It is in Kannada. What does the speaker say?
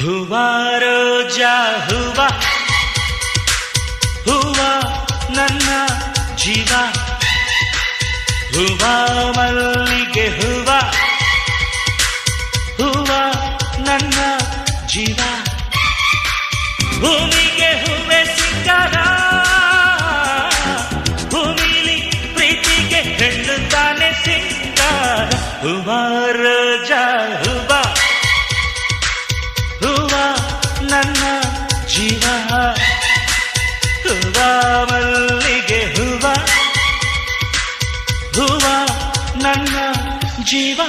ಹೂವ ರೋಜಾ ಹೂವ ಹೂವ ನನ್ನ ಜೀವ ಹೂವ ಮಲ್ಲಿಗೆ ಹೂವ ಹೂವ ನನ್ನ ಜೀವ ಭೂಮಿಗೆ ಹೂವೆ ಸಿಕ್ಕರ ಭೂಮಿಲಿ ಪ್ರೀತಿಗೆ ಹೆಣ್ಣು ತಾನೆ ಸಿಂಗಾರ ಹೂವ ರೋಜಾ ಹೂವ ಹೂವ ನನ್ನ ಜೀವ ಹೂವ ಮಲ್ಲಿಗೆ ಹೂವ ಹೂವ ನನ್ನ ಜೀವ